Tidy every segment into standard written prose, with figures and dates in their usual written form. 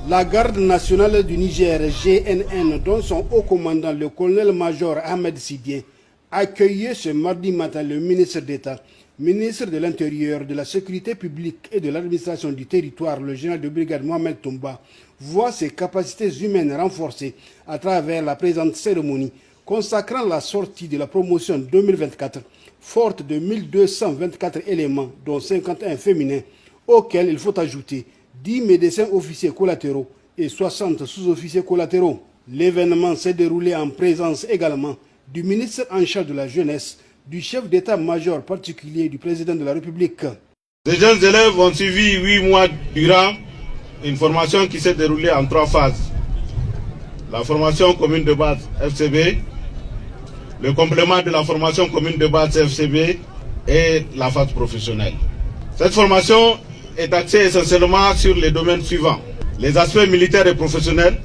La garde nationale du Niger, GNN, dont son haut commandant, le colonel-major Ahmed Sidien, accueillait ce mardi matin le ministre d'État, ministre de l'Intérieur, de la Sécurité publique et de l'administration du territoire, le général de brigade Mohamed Toumba, voit ses capacités humaines renforcées à travers la présente cérémonie consacrant la sortie de la promotion 2024, forte de 1224 éléments, dont 51 féminins, auxquels il faut ajouter 10 médecins officiers collatéraux et 60 sous-officiers collatéraux. L'événement s'est déroulé en présence également du ministre en charge de la jeunesse, du chef d'état-major particulier du président de la République. Les jeunes élèves ont suivi 8 mois durant une formation qui s'est déroulée en 3 phases. La formation commune de base FCB, le complément de la formation commune de base FCB et la phase professionnelle. Cette formation est axée essentiellement sur les domaines suivants: les aspects militaires et professionnels,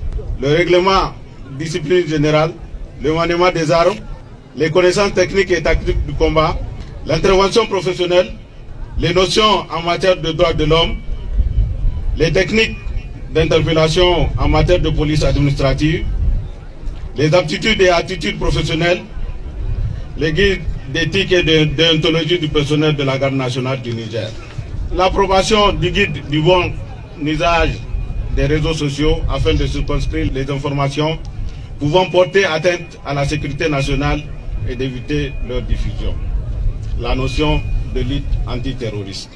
le règlement discipline générale, le maniement des armes, les connaissances techniques et tactiques du combat, l'intervention professionnelle, les notions en matière de droits de l'homme, les techniques d'interpellation en matière de police administrative, les aptitudes et attitudes professionnelles, les guides d'éthique et de déontologie du personnel de la garde nationale du Niger. L'approbation du guide du bon usage des réseaux sociaux afin de circonscrire les informations pouvant porter atteinte à la sécurité nationale et d'éviter leur diffusion. La notion de lutte antiterroriste.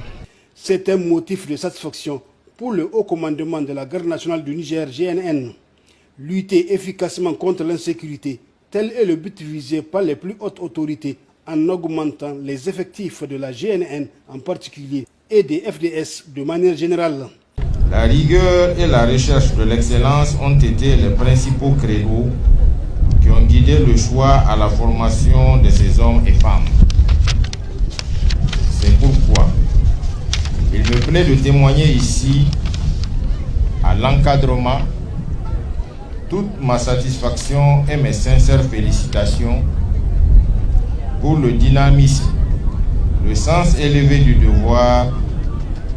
C'est un motif de satisfaction pour le haut commandement de la garde nationale du Niger, GNN. Lutter efficacement contre l'insécurité, tel est le but visé par les plus hautes autorités en augmentant les effectifs de la GNN en particulier et des FDS de manière générale. La rigueur et la recherche de l'excellence ont été les principaux credos qui ont guidé le choix à la formation de ces hommes et femmes. C'est pourquoi il me plaît de témoigner ici à l'encadrement toute ma satisfaction et mes sincères félicitations pour le dynamisme, le sens élevé du devoir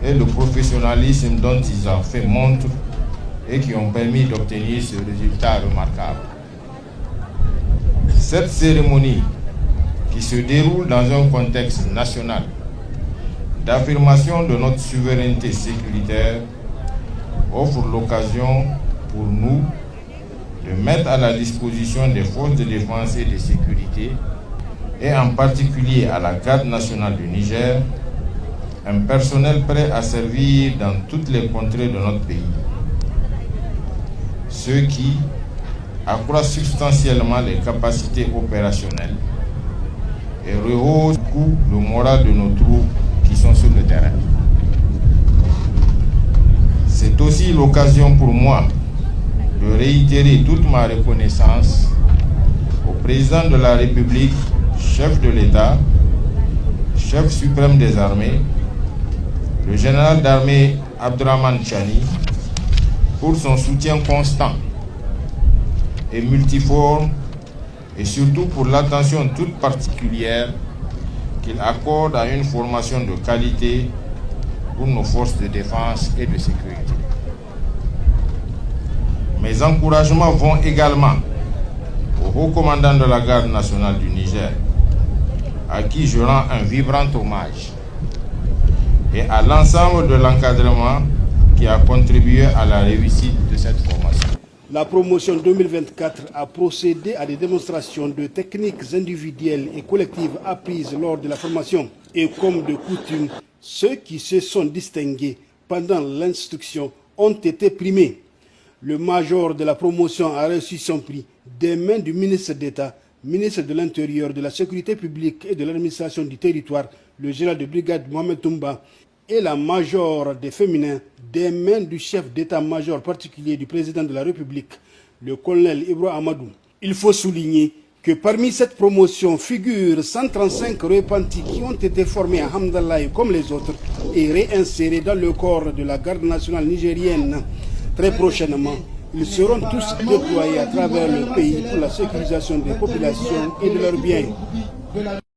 et le professionnalisme dont ils ont fait montre et qui ont permis d'obtenir ce résultat remarquable. Cette cérémonie, qui se déroule dans un contexte national d'affirmation de notre souveraineté sécuritaire, offre l'occasion pour nous de mettre à la disposition des forces de défense et de sécurité, et en particulier à la garde nationale du Niger, un personnel prêt à servir dans toutes les contrées de notre pays. Ce qui accroît substantiellement les capacités opérationnelles et rehausse le moral de nos troupes qui sont sur le terrain. C'est aussi l'occasion pour moi de réitérer toute ma reconnaissance au président de la République, chef de l'État, chef suprême des armées, le général d'armée Abdourahmane Chani, pour son soutien constant et multiforme, et surtout pour l'attention toute particulière qu'il accorde à une formation de qualité pour nos forces de défense et de sécurité. Mes encouragements vont également au haut commandant de la garde nationale du Niger, à qui je rends un vibrant hommage, et à l'ensemble de l'encadrement qui a contribué à la réussite de cette formation. La promotion 2024 a procédé à des démonstrations de techniques individuelles et collectives apprises lors de la formation. Et comme de coutume, ceux qui se sont distingués pendant l'instruction ont été primés. Le major de la promotion a reçu son prix des mains du ministre d'État, ministre de l'Intérieur, de la Sécurité publique et de l'administration du territoire, le général de brigade Mohamed Toumba, et la major des féminins des mains du chef d'état-major particulier du président de la République, le colonel Ibro Amadou. Il faut souligner que parmi cette promotion figurent 135 repentis qui ont été formés à Hamdallahi comme les autres et réinsérés dans le corps de la garde nationale nigérienne. Très prochainement, ils seront tous déployés à travers le pays pour la sécurisation des populations et de leurs biens.